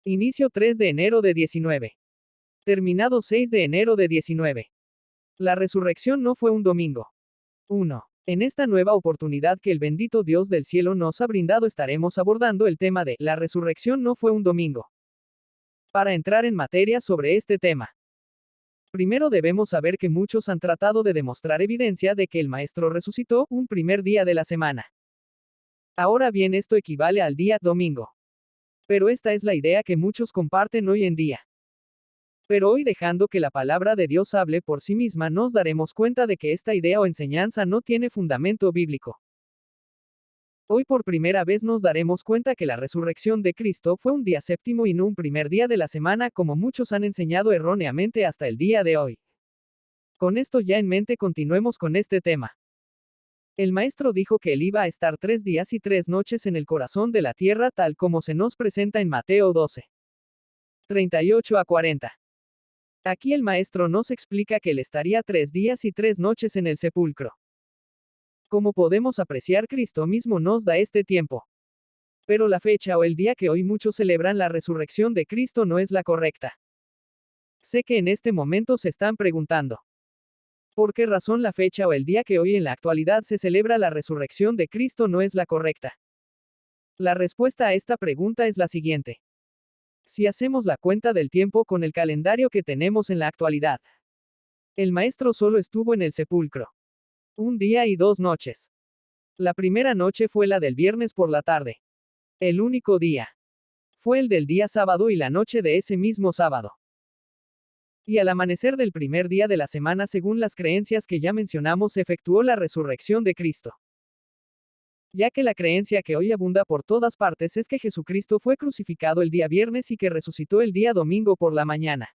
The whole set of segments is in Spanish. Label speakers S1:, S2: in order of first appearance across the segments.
S1: Inicio 3 de enero de 19. Terminado 6 de enero de 19. La resurrección no fue un domingo. 1. En esta nueva oportunidad que el bendito Dios del cielo nos ha brindado estaremos abordando el tema de la resurrección no fue un domingo. Para entrar en materia sobre este tema, primero debemos saber que muchos han tratado de demostrar evidencia de que el Maestro resucitó un primer día de la semana. Ahora bien, esto equivale al día domingo. Pero esta es la idea que muchos comparten hoy en día. Pero hoy, dejando que la palabra de Dios hable por sí misma, nos daremos cuenta de que esta idea o enseñanza no tiene fundamento bíblico. Hoy por primera vez nos daremos cuenta que la resurrección de Cristo fue un día séptimo y no un primer día de la semana como muchos han enseñado erróneamente hasta el día de hoy. Con esto ya en mente, continuemos con este tema. El Maestro dijo que él iba a estar 3 días y 3 noches en el corazón de la tierra, tal como se nos presenta en Mateo 12. 38 a 40. Aquí el Maestro nos explica que él estaría 3 días y 3 noches en el sepulcro. Como podemos apreciar, Cristo mismo nos da este tiempo. Pero la fecha o el día que hoy muchos celebran la resurrección de Cristo no es la correcta. Sé que en este momento se están preguntando, ¿por qué razón la fecha o el día que hoy en la actualidad se celebra la resurrección de Cristo no es la correcta? La respuesta a esta pregunta es la siguiente. Si hacemos la cuenta del tiempo con el calendario que tenemos en la actualidad, el Maestro solo estuvo en el sepulcro 1 día y 2 noches. La primera noche fue la del viernes por la tarde. El único día fue el del día sábado y la noche de ese mismo sábado. Y al amanecer del primer día de la semana, según las creencias que ya mencionamos, se efectuó la resurrección de Cristo. Ya que la creencia que hoy abunda por todas partes es que Jesucristo fue crucificado el día viernes y que resucitó el día domingo por la mañana.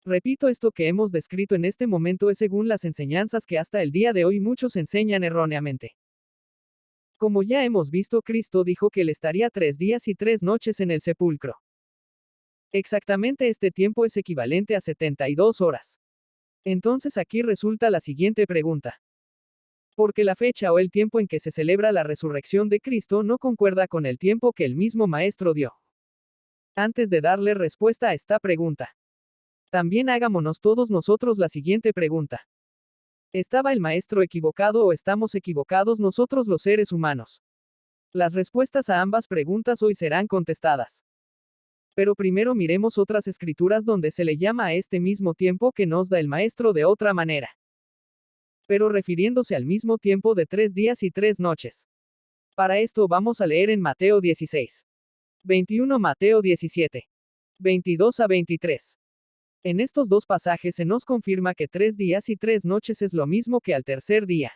S1: Repito, esto que hemos descrito en este momento es según las enseñanzas que hasta el día de hoy muchos enseñan erróneamente. Como ya hemos visto, Cristo dijo que él estaría 3 días y 3 noches en el sepulcro. Exactamente este tiempo es equivalente a 72 horas. Entonces aquí resulta la siguiente pregunta. ¿Por qué la fecha o el tiempo en que se celebra la resurrección de Cristo no concuerda con el tiempo que el mismo Maestro dio? Antes de darle respuesta a esta pregunta, también hagámonos todos nosotros la siguiente pregunta. ¿Estaba el Maestro equivocado o estamos equivocados nosotros los seres humanos? Las respuestas a ambas preguntas hoy serán contestadas. Pero primero miremos otras escrituras donde se le llama a este mismo tiempo que nos da el Maestro de otra manera. Pero refiriéndose al mismo tiempo de 3 días y 3 noches. Para esto vamos a leer en Mateo 16. 21, Mateo 17. 22 a 23. En estos dos pasajes se nos confirma que 3 días y 3 noches es lo mismo que al tercer día.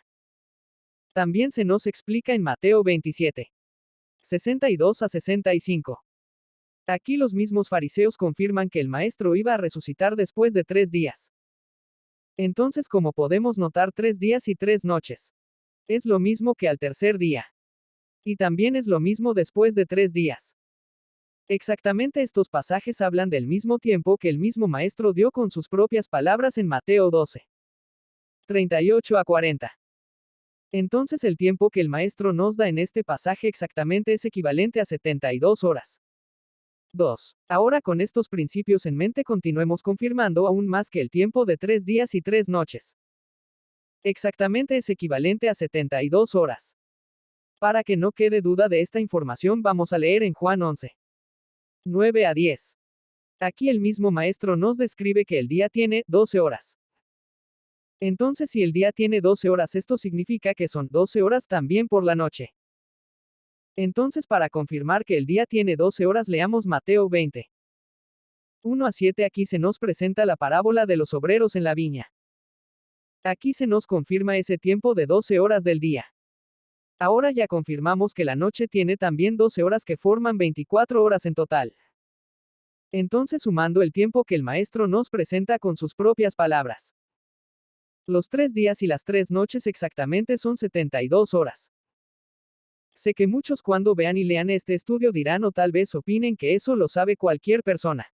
S1: También se nos explica en Mateo 27. 62 a 65. Aquí los mismos fariseos confirman que el Maestro iba a resucitar después de 3 días. Entonces, como podemos notar, 3 días y 3 noches es lo mismo que al tercer día. Y también es lo mismo después de 3 días. Exactamente, estos pasajes hablan del mismo tiempo que el mismo Maestro dio con sus propias palabras en Mateo 12. 38 a 40. Entonces el tiempo que el Maestro nos da en este pasaje exactamente es equivalente a 72 horas. 2. Ahora, con estos principios en mente, continuemos confirmando aún más que el tiempo de 3 días y 3 noches exactamente es equivalente a 72 horas. Para que no quede duda de esta información, vamos a leer en Juan 11. 9 a 10. Aquí el mismo Maestro nos describe que el día tiene 12 horas. Entonces, si el día tiene 12 horas, esto significa que son 12 horas también por la noche. Entonces, para confirmar que el día tiene 12 horas, leamos Mateo 20. 1 a 7. Aquí se nos presenta la parábola de los obreros en la viña. Aquí se nos confirma ese tiempo de 12 horas del día. Ahora ya confirmamos que la noche tiene también 12 horas que forman 24 horas en total. Entonces, sumando el tiempo que el Maestro nos presenta con sus propias palabras, los 3 días y las 3 noches exactamente son 72 horas. Sé que muchos cuando vean y lean este estudio dirán o tal vez opinen que eso lo sabe cualquier persona.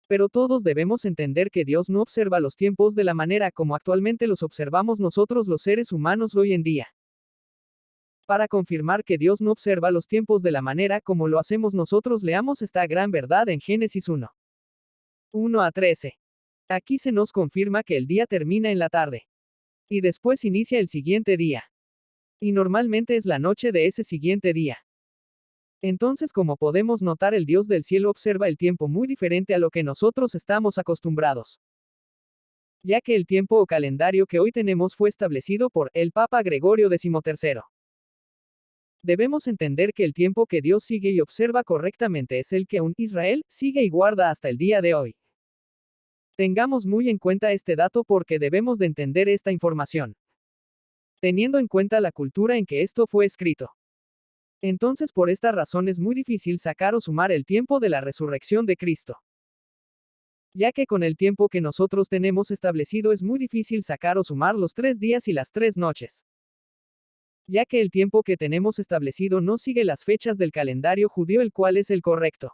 S1: Pero todos debemos entender que Dios no observa los tiempos de la manera como actualmente los observamos nosotros los seres humanos hoy en día. Para confirmar que Dios no observa los tiempos de la manera como lo hacemos nosotros, leamos esta gran verdad en Génesis 1. 1 a 13. Aquí se nos confirma que el día termina en la tarde. Y después inicia el siguiente día. Y normalmente es la noche de ese siguiente día. Entonces, como podemos notar, el Dios del cielo observa el tiempo muy diferente a lo que nosotros estamos acostumbrados. Ya que el tiempo o calendario que hoy tenemos fue establecido por el Papa Gregorio XIII. Debemos entender que el tiempo que Dios sigue y observa correctamente es el que aún Israel sigue y guarda hasta el día de hoy. Tengamos muy en cuenta este dato porque debemos de entender esta información, teniendo en cuenta la cultura en que esto fue escrito. Entonces, por esta razón es muy difícil sacar o sumar el tiempo de la resurrección de Cristo. Ya que con el tiempo que nosotros tenemos establecido es muy difícil sacar o sumar los 3 días y las 3 noches. Ya que el tiempo que tenemos establecido no sigue las fechas del calendario judío, el cual es el correcto.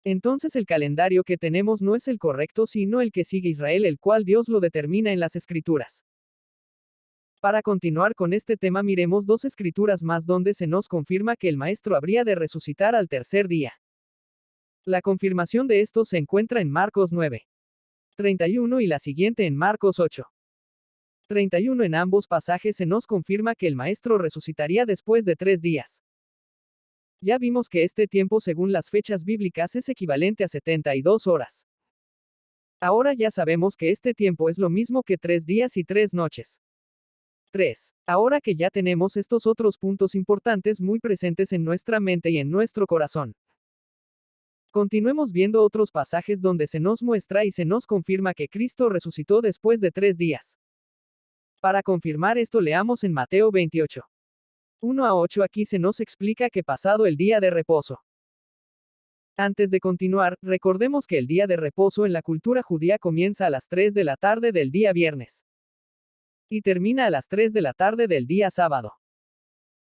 S1: Entonces el calendario que tenemos no es el correcto, sino el que sigue Israel, el cual Dios lo determina en las Escrituras. Para continuar con este tema, miremos 2 escrituras más donde se nos confirma que el Maestro habría de resucitar al tercer día. La confirmación de esto se encuentra en Marcos 9:31 y la siguiente en Marcos 8:31. En ambos pasajes se nos confirma que el Maestro resucitaría después de 3 días. Ya vimos que este tiempo según las fechas bíblicas es equivalente a 72 horas. Ahora ya sabemos que este tiempo es lo mismo que 3 días y 3 noches. 3. Ahora que ya tenemos estos otros puntos importantes muy presentes en nuestra mente y en nuestro corazón, continuemos viendo otros pasajes donde se nos muestra y se nos confirma que Cristo resucitó después de 3 días. Para confirmar esto, leamos en Mateo 28:1 a 8. Aquí se nos explica que pasado el día de reposo. Antes de continuar, recordemos que el día de reposo en la cultura judía comienza a las 3 de la tarde del día viernes. Y termina a las 3 de la tarde del día sábado.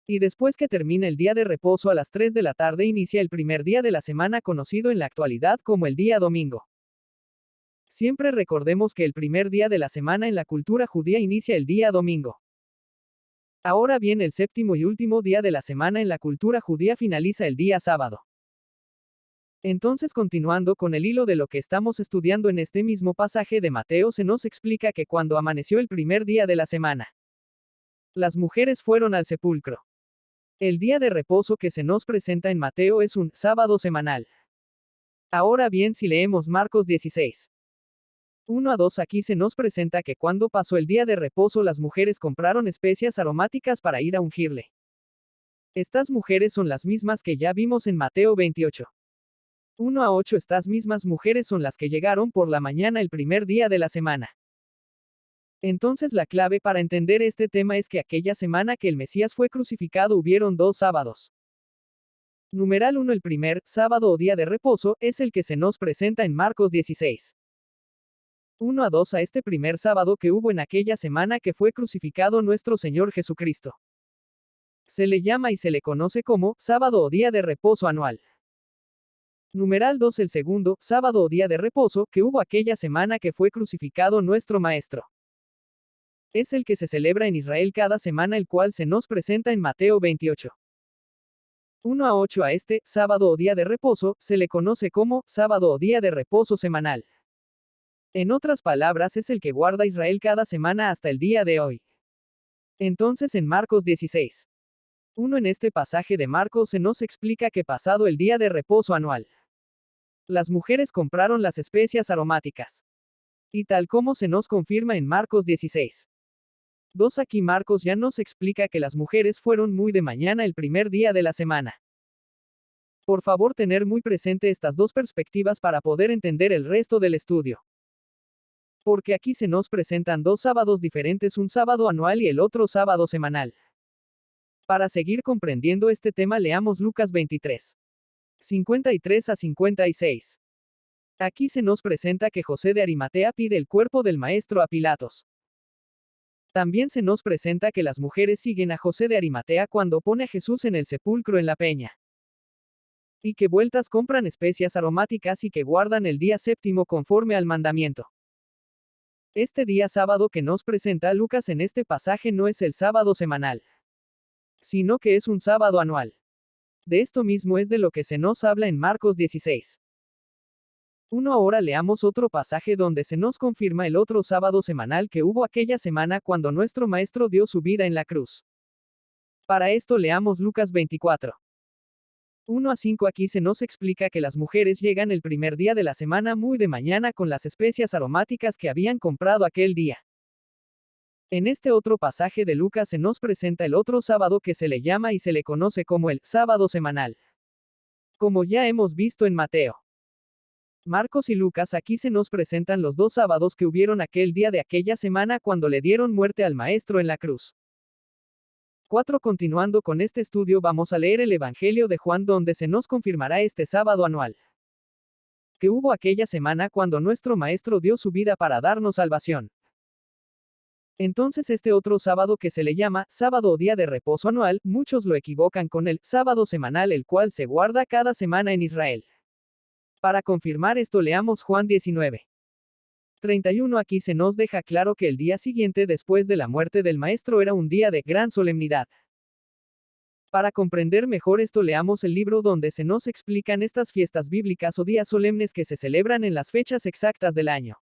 S1: Y después que termina el día de reposo a las 3 de la tarde inicia el primer día de la semana, conocido en la actualidad como el día domingo. Siempre recordemos que el primer día de la semana en la cultura judía inicia el día domingo. Ahora bien, el séptimo y último día de la semana en la cultura judía finaliza el día sábado. Entonces, continuando con el hilo de lo que estamos estudiando en este mismo pasaje de Mateo, se nos explica que cuando amaneció el primer día de la semana, las mujeres fueron al sepulcro. El día de reposo que se nos presenta en Mateo es un sábado semanal. Ahora bien, si leemos Marcos 16:1 a 2, aquí se nos presenta que cuando pasó el día de reposo las mujeres compraron especias aromáticas para ir a ungirle. Estas mujeres son las mismas que ya vimos en Mateo 28:1 a 8. Estas mismas mujeres son las que llegaron por la mañana el primer día de la semana. Entonces la clave para entender este tema es que aquella semana que el Mesías fue crucificado hubieron 2 sábados. Numeral 1. El primer sábado o día de reposo es el que se nos presenta en Marcos 16:1 a 2. A este primer sábado que hubo en aquella semana que fue crucificado nuestro Señor Jesucristo, se le llama y se le conoce como sábado o día de reposo anual. Numeral 2. El segundo sábado o día de reposo que hubo aquella semana que fue crucificado nuestro Maestro, es el que se celebra en Israel cada semana, el cual se nos presenta en Mateo 28:1 a 8. A este sábado o día de reposo se le conoce como sábado o día de reposo semanal. En otras palabras, es el que guarda Israel cada semana hasta el día de hoy. Entonces en Marcos 16:1, en este pasaje de Marcos se nos explica que pasado el día de reposo anual, las mujeres compraron las especias aromáticas. Y tal como se nos confirma en Marcos 16:2, aquí Marcos ya nos explica que las mujeres fueron muy de mañana el primer día de la semana. Por favor, tener muy presente estas 2 perspectivas para poder entender el resto del estudio. Porque aquí se nos presentan 2 sábados diferentes, un sábado anual y el otro sábado semanal. Para seguir comprendiendo este tema, leamos Lucas 23:53 a 56. Aquí se nos presenta que José de Arimatea pide el cuerpo del Maestro a Pilatos. También se nos presenta que las mujeres siguen a José de Arimatea cuando pone a Jesús en el sepulcro en la peña. Y que vueltas compran especias aromáticas y que guardan el día séptimo conforme al mandamiento. Este día sábado que nos presenta Lucas en este pasaje no es el sábado semanal, sino que es un sábado anual. De esto mismo es de lo que se nos habla en Marcos 16. Ahora leamos otro pasaje donde se nos confirma el otro sábado semanal que hubo aquella semana cuando nuestro Maestro dio su vida en la cruz. Para esto leamos Lucas 24. 1 a 5. Aquí se nos explica que las mujeres llegan el primer día de la semana muy de mañana con las especias aromáticas que habían comprado aquel día. En este otro pasaje de Lucas se nos presenta el otro sábado que se le llama y se le conoce como el sábado semanal. Como ya hemos visto en Mateo, Marcos y Lucas, aquí se nos presentan los dos sábados que hubieron aquel día de aquella semana cuando le dieron muerte al Maestro en la cruz. 4. Continuando con este estudio vamos a leer el Evangelio de Juan donde se nos confirmará este sábado anual que hubo aquella semana cuando nuestro Maestro dio su vida para darnos salvación. Entonces este otro sábado que se le llama sábado o día de reposo anual, muchos lo equivocan con el sábado semanal el cual se guarda cada semana en Israel. Para confirmar esto leamos Juan 19. 31. Aquí se nos deja claro que el día siguiente después de la muerte del Maestro era un día de gran solemnidad. Para comprender mejor esto leamos el libro donde se nos explican estas fiestas bíblicas o días solemnes que se celebran en las fechas exactas del año.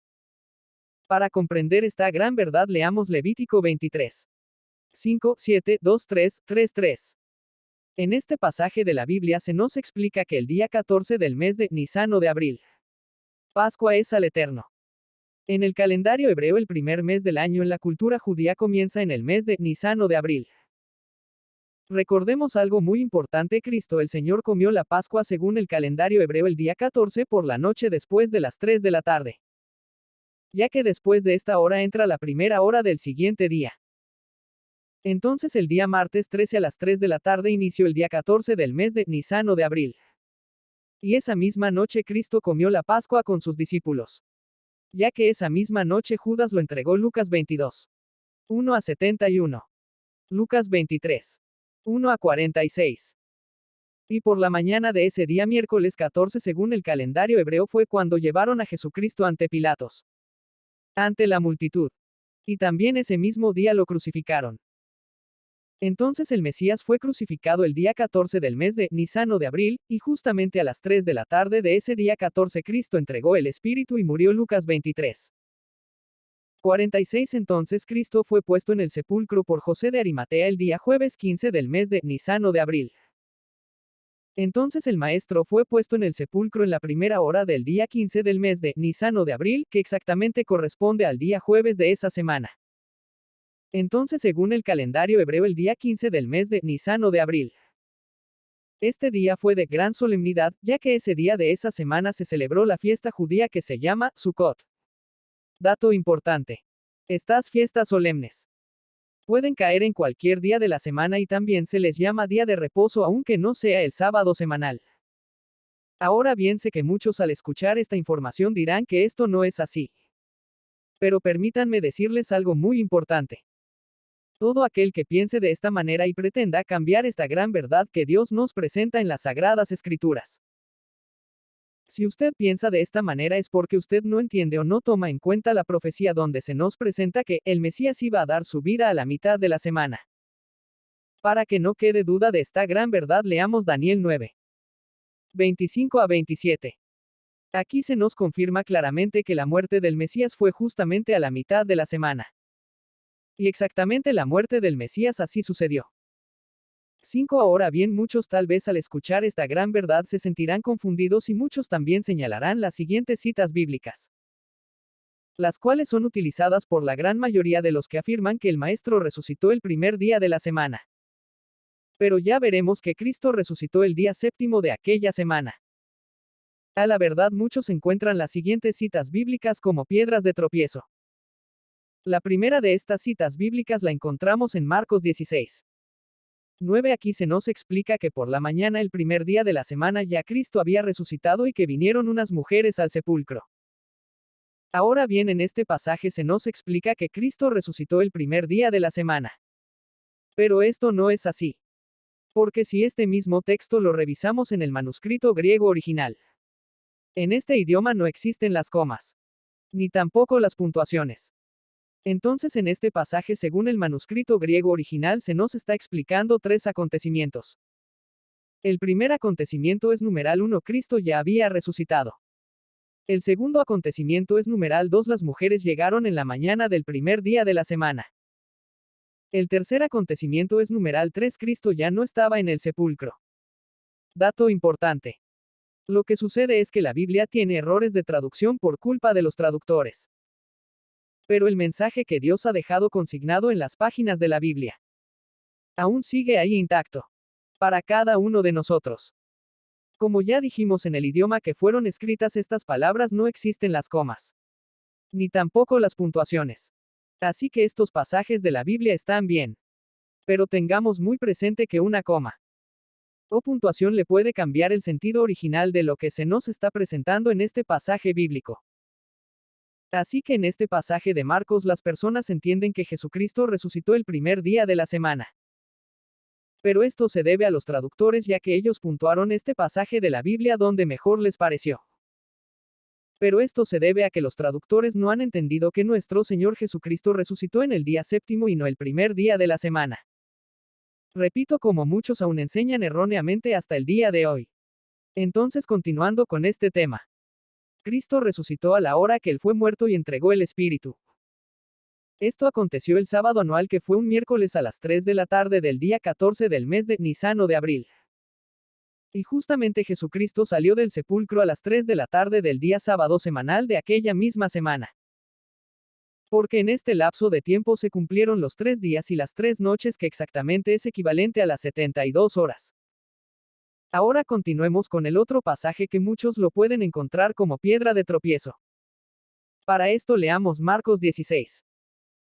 S1: Para comprender esta gran verdad leamos Levítico 23. 5, 7, 2, 3, 3, 3. En este pasaje de la Biblia se nos explica que el día 14 del mes de Nisan o de abril, Pascua es al Eterno. En el calendario hebreo el primer mes del año en la cultura judía comienza en el mes de Nisan o de abril. Recordemos algo muy importante: Cristo el Señor comió la Pascua según el calendario hebreo el día 14 por la noche después de las 3 de la tarde. Ya que después de esta hora entra la primera hora del siguiente día. Entonces el día martes 13 a las 3 de la tarde inició el día 14 del mes de Nisan o de abril. Y esa misma noche Cristo comió la Pascua con sus discípulos. Ya que esa misma noche Judas lo entregó. Lucas 22. 1 a 71. Lucas 23. 1 a 46. Y por la mañana de ese día miércoles 14 según el calendario hebreo fue cuando llevaron a Jesucristo ante Pilatos. Ante la multitud. Y también ese mismo día lo crucificaron. Entonces el Mesías fue crucificado el día 14 del mes de Nisan o de abril, y justamente a las 3 de la tarde de ese día 14 Cristo entregó el Espíritu y murió. Lucas 23. 46. Entonces Cristo fue puesto en el sepulcro por José de Arimatea el día jueves 15 del mes de Nisan o de abril. Entonces el Maestro fue puesto en el sepulcro en la primera hora del día 15 del mes de Nisan o de abril, que exactamente corresponde al día jueves de esa semana. Entonces según el calendario hebreo el día 15 del mes de Nisan o de abril. Este día fue de gran solemnidad, ya que ese día de esa semana se celebró la fiesta judía que se llama Sukkot. Dato importante. Estas fiestas solemnes pueden caer en cualquier día de la semana y también se les llama día de reposo aunque no sea el sábado semanal. Ahora bien, sé que muchos al escuchar esta información dirán que esto no es así. Pero permítanme decirles algo muy importante. Todo aquel que piense de esta manera y pretenda cambiar esta gran verdad que Dios nos presenta en las Sagradas Escrituras. Si usted piensa de esta manera es porque usted no entiende o no toma en cuenta la profecía donde se nos presenta que el Mesías iba a dar su vida a la mitad de la semana. Para que no quede duda de esta gran verdad leamos Daniel 9. 25 a 27. Aquí se nos confirma claramente que la muerte del Mesías fue justamente a la mitad de la semana. Y exactamente la muerte del Mesías así sucedió. 5. Ahora bien, muchos tal vez al escuchar esta gran verdad se sentirán confundidos y muchos también señalarán las siguientes citas bíblicas, las cuales son utilizadas por la gran mayoría de los que afirman que el Maestro resucitó el primer día de la semana. Pero ya veremos que Cristo resucitó el día séptimo de aquella semana. A la verdad muchos encuentran las siguientes citas bíblicas como piedras de tropiezo. La primera de estas citas bíblicas la encontramos en Marcos 16. 9. Aquí se nos explica que por la mañana el primer día de la semana ya Cristo había resucitado y que vinieron unas mujeres al sepulcro. Ahora bien, en este pasaje se nos explica que Cristo resucitó el primer día de la semana. Pero esto no es así. Porque si este mismo texto lo revisamos en el manuscrito griego original, en este idioma no existen las comas, ni tampoco las puntuaciones. Entonces en este pasaje, según el manuscrito griego original, se nos está explicando tres acontecimientos. El primer acontecimiento es numeral 1, Cristo ya había resucitado. El segundo acontecimiento es numeral 2, las mujeres llegaron en la mañana del primer día de la semana. El tercer acontecimiento es numeral 3, Cristo ya no estaba en el sepulcro. Dato importante. Lo que sucede es que la Biblia tiene errores de traducción por culpa de los traductores. Pero el mensaje que Dios ha dejado consignado en las páginas de la Biblia aún sigue ahí intacto. Para cada uno de nosotros. Como ya dijimos, en el idioma que fueron escritas estas palabras no existen las comas. Ni tampoco las puntuaciones. Así que estos pasajes de la Biblia están bien. Pero tengamos muy presente que una coma o puntuación le puede cambiar el sentido original de lo que se nos está presentando en este pasaje bíblico. Así que en este pasaje de Marcos las personas entienden que Jesucristo resucitó el primer día de la semana. Pero esto se debe a los traductores, ya que ellos puntuaron este pasaje de la Biblia donde mejor les pareció. Pero esto se debe a que los traductores no han entendido que nuestro Señor Jesucristo resucitó en el día séptimo y no el primer día de la semana. Repito, como muchos aún enseñan erróneamente hasta el día de hoy. Entonces, continuando con este tema. Cristo resucitó a la hora que él fue muerto y entregó el Espíritu. Esto aconteció el sábado anual, que fue un miércoles a las 3 de la tarde del día 14 del mes de Nisan o de abril. Y justamente Jesucristo salió del sepulcro a las 3 de la tarde del día sábado semanal de aquella misma semana. Porque en este lapso de tiempo se cumplieron los 3 días y las 3 noches, que exactamente es equivalente a las 72 horas. Ahora continuemos con el otro pasaje que muchos lo pueden encontrar como piedra de tropiezo. Para esto leamos Marcos 16.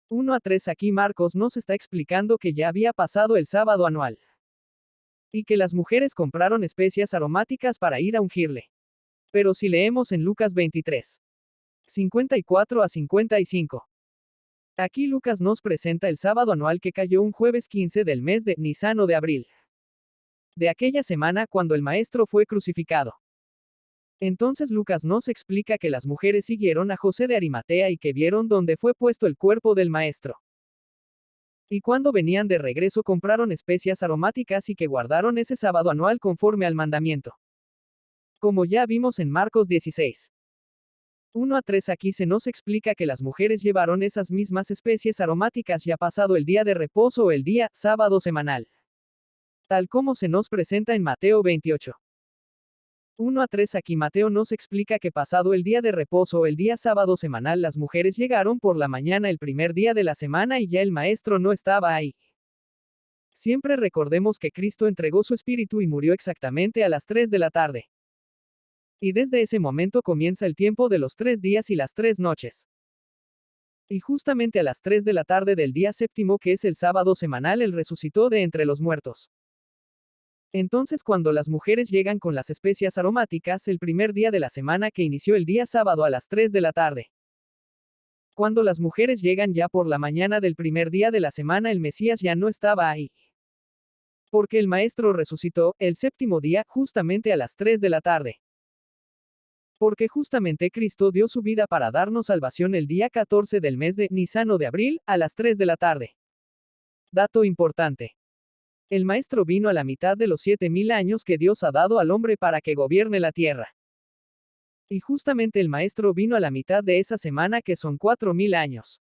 S1: 1 a 3. Aquí Marcos nos está explicando que ya había pasado el sábado anual. Y que las mujeres compraron especias aromáticas para ir a ungirle. Pero si leemos en Lucas 23. 54 a 55. Aquí Lucas nos presenta el sábado anual que cayó un jueves 15 del mes de Nisan o de abril. De aquella semana cuando el maestro fue crucificado. Entonces Lucas nos explica que las mujeres siguieron a José de Arimatea y que vieron dónde fue puesto el cuerpo del maestro. Y cuando venían de regreso compraron especias aromáticas y que guardaron ese sábado anual conforme al mandamiento. Como ya vimos en Marcos 16. 1 a 3, aquí se nos explica que las mujeres llevaron esas mismas especies aromáticas ya pasado el día de reposo o el día sábado semanal. Tal como se nos presenta en Mateo 28. 1 a 3, aquí Mateo nos explica que pasado el día de reposo o el día sábado semanal las mujeres llegaron por la mañana el primer día de la semana y ya el maestro no estaba ahí. Siempre recordemos que Cristo entregó su espíritu y murió exactamente a las 3 de la tarde. Y desde ese momento comienza el tiempo de los 3 días y las 3 noches. Y justamente a las 3 de la tarde del día séptimo, que es el sábado semanal, él resucitó de entre los muertos. Entonces cuando las mujeres llegan con las especias aromáticas el primer día de la semana que inició el día sábado a las 3 de la tarde. Cuando las mujeres llegan ya por la mañana del primer día de la semana, el Mesías ya no estaba ahí. Porque el Maestro resucitó el séptimo día justamente a las 3 de la tarde. Porque justamente Cristo dio su vida para darnos salvación el día 14 del mes de Nisan o de abril, a las 3 de la tarde. Dato importante. El Maestro vino a la mitad de los 7000 años que Dios ha dado al hombre para que gobierne la tierra. Y justamente el Maestro vino a la mitad de esa semana, que son 4000 años.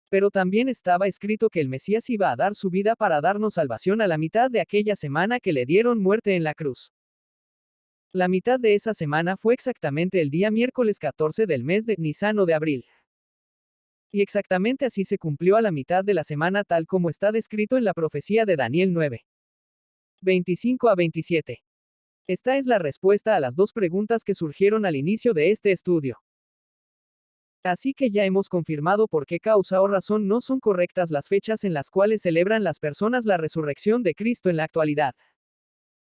S1: Pero también estaba escrito que el Mesías iba a dar su vida para darnos salvación a la mitad de aquella semana que le dieron muerte en la cruz. La mitad de esa semana fue exactamente el día miércoles 14 del mes de Nisan o de abril. Y exactamente así se cumplió a la mitad de la semana, tal como está descrito en la profecía de Daniel 9. 25 a 27. Esta es la respuesta a las dos preguntas que surgieron al inicio de este estudio. Así que ya hemos confirmado por qué causa o razón no son correctas las fechas en las cuales celebran las personas la resurrección de Cristo en la actualidad.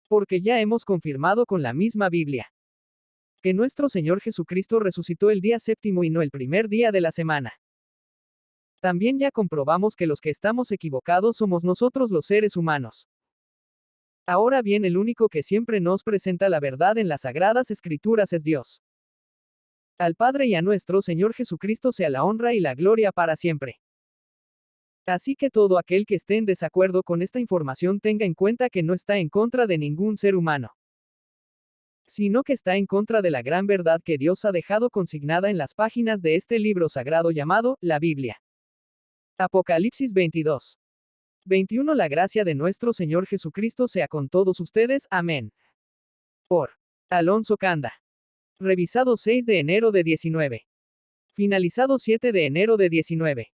S1: Porque ya hemos confirmado con la misma Biblia que nuestro Señor Jesucristo resucitó el día séptimo y no el primer día de la semana. También ya comprobamos que los que estamos equivocados somos nosotros los seres humanos. Ahora bien, el único que siempre nos presenta la verdad en las Sagradas Escrituras es Dios. Al Padre y a nuestro Señor Jesucristo sea la honra y la gloria para siempre. Así que todo aquel que esté en desacuerdo con esta información tenga en cuenta que no está en contra de ningún ser humano, sino que está en contra de la gran verdad que Dios ha dejado consignada en las páginas de este libro sagrado llamado, la Biblia. Apocalipsis 22. 21. La gracia de nuestro Señor Jesucristo sea con todos ustedes. Amén. Por Alonso Canda. Revisado 6 de enero de 19. Finalizado 7 de enero de 19.